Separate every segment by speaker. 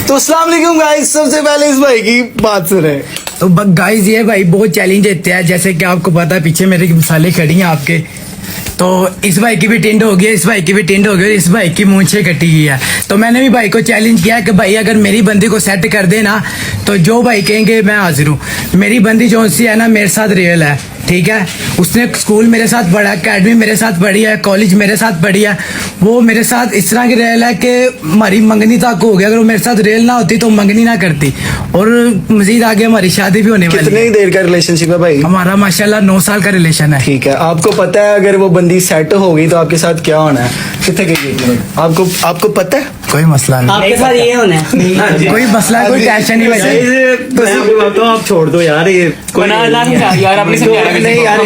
Speaker 1: तो अस्सलाम वालेकुम गाइस, सबसे पहले इस भाई की बात सुने।
Speaker 2: तो गाइस ये भाई बहुत चैलेंज देते हैं, जैसे कि आपको पता है पीछे मेरे की मिसालें खड़ी हैं आपके। तो इस भाई की भी टिंड हो गई है, इस भाई की भी टिंड हो गई, इस भाई की मूंछें कटी गई है। तो मैंने भी भाई को चैलेंज किया कि भाई अगर मेरी बंदी को सेट कर देना तो जो भाई कहेंगे मैं हाजिर हूँ। मेरी बंदी जो सी है ना मेरे साथ रियल है, ठीक है। उसने स्कूल मेरे साथ पढ़ा, अकेडमी मेरे साथ पढ़ी है, कॉलेज मेरे साथ पढ़ी है। वो मेरे साथ इस तरह की रियल है कि हमारी मंगनी तक हो गया। अगर वो मेरे साथ रियल ना होती तो मंगनी ना करती, और मजीद आगे हमारी शादी भी होने वाली है।
Speaker 1: कितनी देर का रिलेशनशिप है भाई?
Speaker 2: हमारा माशाल्लाह 9 साल का रिलेशन है।
Speaker 1: ठीक है, आपको पता है अगर वो बंदी सेट हो गई तो आपके साथ क्या होना है? कितने के आपको पता है?
Speaker 2: कोई मसला नहीं,
Speaker 3: आपके साथ ये होना है।
Speaker 2: कोई मसला कोई टेंशन नहीं भाई।
Speaker 4: मैं आपको बताता हूँ, आप छोड़ दो यार ये कोई
Speaker 3: यार अपने
Speaker 4: नहीं यार,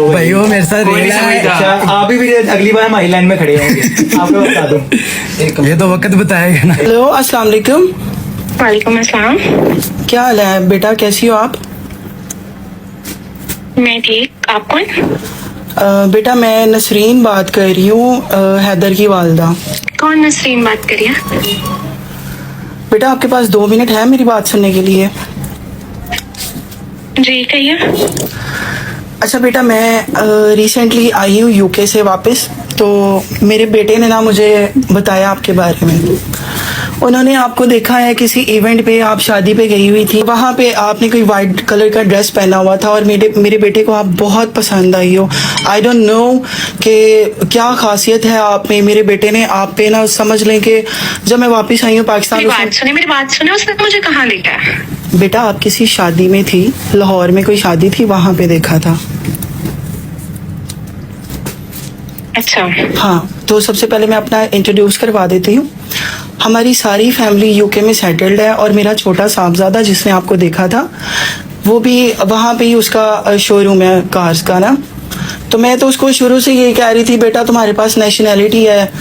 Speaker 2: भाई वो मेरे साथ रियल है।
Speaker 4: अच्छा, आप भी अगली बार हमारी लाइन में खड़े होंगे, आपको बता दूं।
Speaker 2: ये तो वक्त बताएगा ना।
Speaker 5: हेलो, अस्सलाम वालेकुम।
Speaker 6: वालेकुम अस्सलाम।
Speaker 5: क्या हाल है बेटा, कैसी हो आप?
Speaker 6: मैं ठीक, आप कौन?
Speaker 5: बेटा मैं नसरीन बात कर रही हूँ, हैदर की वालदा।
Speaker 6: कौन नसरीन बात करिए?
Speaker 5: बेटा आपके पास 2 मिनट है मेरी बात सुनने के लिए?
Speaker 6: जी कहिए।
Speaker 5: अच्छा बेटा, मैं रिसेंटली आई हूँ यूके से वापस। तो मेरे बेटे ने ना मुझे बताया आपके बारे में। उन्होंने आपको देखा है किसी इवेंट पे, आप शादी पे गई हुई थी, वहाँ पे आपने कोई वाइट कलर का ड्रेस पहना हुआ था और मेरे बेटे को आप बहुत पसंद आई हो। आई डोंट नो कि क्या खासियत है आप में। मेरे बेटे ने आप पे ना, समझ लें कि जब मैं वापस आई हूँ पाकिस्तान,
Speaker 6: मेरी बात सुने, उसने मुझे कहाँ देखा है?
Speaker 5: बेटा आप किसी शादी में थी, लाहौर में कोई शादी थी, वहाँ पे देखा था।
Speaker 6: अच्छा
Speaker 5: हाँ, तो सबसे पहले मैं अपना इंट्रोड्यूस करवा देती हूँ। हमारी सारी फैमिली यूके में सेटल्ड है और मेरा छोटा साहबजादा जिसने आपको देखा था वो भी वहाँ पे ही, उसका शोरूम है कार्स का ना। तो मैं तो उसको शुरू से यही कह रही थी, बेटा तुम्हारे पास नेशनैलिटी है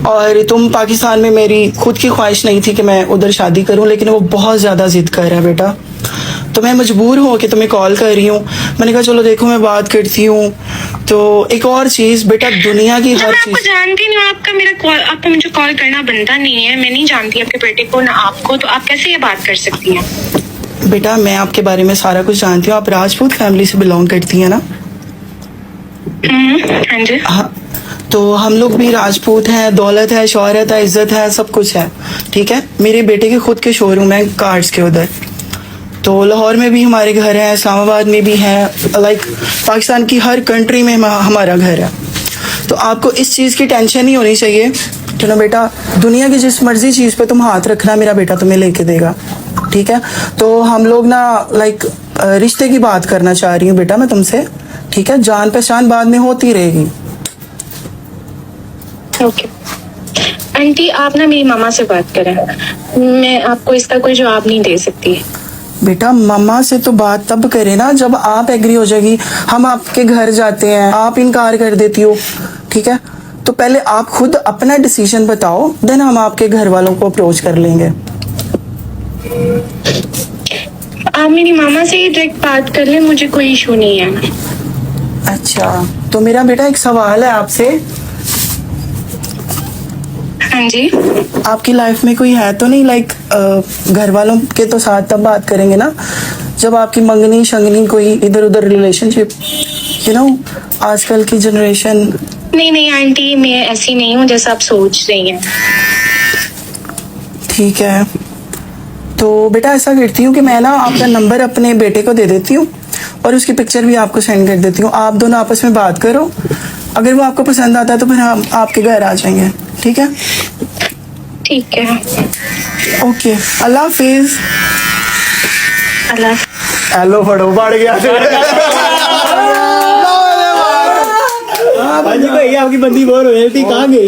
Speaker 5: और तुम पाकिस्तान में, मेरी खुद की ख्वाहिश नहीं थी कि मैं उधर शादी करूं, लेकिन वो बहुत ज़्यादा जिद कर रहा है बेटा। तो मैं मजबूर हूँ कि तुम्हें कॉल कर रही हूँ। मैंने कहा चलो देखो मैं बात करती हूँ। तो एक और चीज़ बेटा, दुनिया की हर
Speaker 6: मैं आपको
Speaker 5: चीज़,
Speaker 6: जानती नहीं हूँ, आपको मुझे कॉल करना बनता नहीं है। मैं नहीं जानती आपके बेटे को ना आपको, तो आप कैसे ये बात कर सकती हैं?
Speaker 5: बेटा मैं आपके बारे में सारा कुछ जानती हूँ। आप राजपूत फैमिली से बिलोंग करती हैं ना?
Speaker 6: हाँ जी।
Speaker 5: हाँ, तो हम लोग भी राजपूत हैं, दौलत है, शोहरत है, इज्जत है, सब कुछ है, ठीक है। मेरे बेटे के खुद के शोरूम है कार्स के उधर। तो लाहौर में भी हमारे घर हैं, इस्लामाबाद में भी हैं, लाइक पाकिस्तान की हर कंट्री में हमारा घर है। तो आपको इस चीज़ की टेंशन नहीं होनी चाहिए। चलो बेटा, दुनिया की जिस मर्जी चीज़ पे तुम हाथ रखना, मेरा बेटा तुम्हें लेके देगा, ठीक है। तो हम लोग ना लाइक रिश्ते की बात करना चाह रही हूँ बेटा मैं तुमसे, ठीक है। जान पहचान बाद में होती रहेगी।
Speaker 6: ओके आंटी, आप ना मेरी मामा से बात करें, मैं आपको इसका कोई जवाब नहीं दे सकती।
Speaker 5: बेटा मम्मा से तो बात तब करें ना जब आप एग्री हो जाएगी। हम आपके घर जाते हैं, आप इनकार कर देती हो, ठीक है। तो पहले आप खुद अपना डिसीजन बताओ, देन हम आपके घर वालों को अप्रोच कर लेंगे।
Speaker 6: आप मेरी मामा से ही डायरेक्ट बात कर लें, मुझे कोई इशू नहीं है।
Speaker 5: अच्छा, तो मेरा बेटा एक सवाल है आपसे।
Speaker 6: हाँ जी।
Speaker 5: आपकी लाइफ में कोई है तो नहीं, लाइक घर वालों के तो साथ तब बात करेंगे ना जब आपकी मंगनी शंगनी, कोई इधर उधर रिलेशनशिप, यू नो आजकल की जनरेशन।
Speaker 6: नहीं आंटी, मैं ऐसी नहीं हूँ जैसा आप सोच रही हैं।
Speaker 5: ठीक है, तो बेटा ऐसा करती हूँ कि मैं ना आपका नंबर अपने बेटे को दे देती हूँ और उसकी पिक्चर भी आपको सेंड कर देती हूँ। आप दोनों आपस में बात करो, अगर वो आपको पसंद आता है तो फिर हम आपके घर आ जाएंगे, ठीक है?
Speaker 6: ठीक है,
Speaker 5: ओके, अल्लाह हाफिज।
Speaker 6: अल्लाह।
Speaker 1: हेलो फड़ो बढ़ गया।
Speaker 4: हाँ जी भाई, आपकी बंदी बोर हो रही थी, कहाँ गई?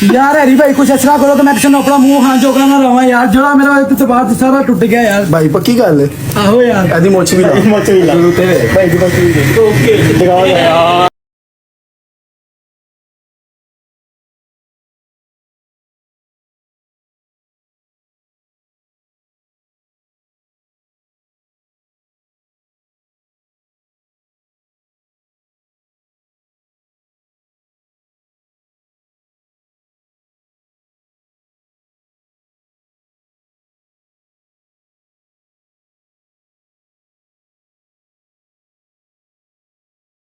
Speaker 2: यार हरी भाई कुछ अच्छा करो तो मैं किसी अपना मुंह खान चोकना ना रहा यार। जरा मेरा तो बात सारा टूट गया यार।
Speaker 1: भाई पक्की गल है?
Speaker 2: आहो यार,
Speaker 1: आदि मोची भी ला।
Speaker 4: भाई की बंदी ओके दिखाओ यार।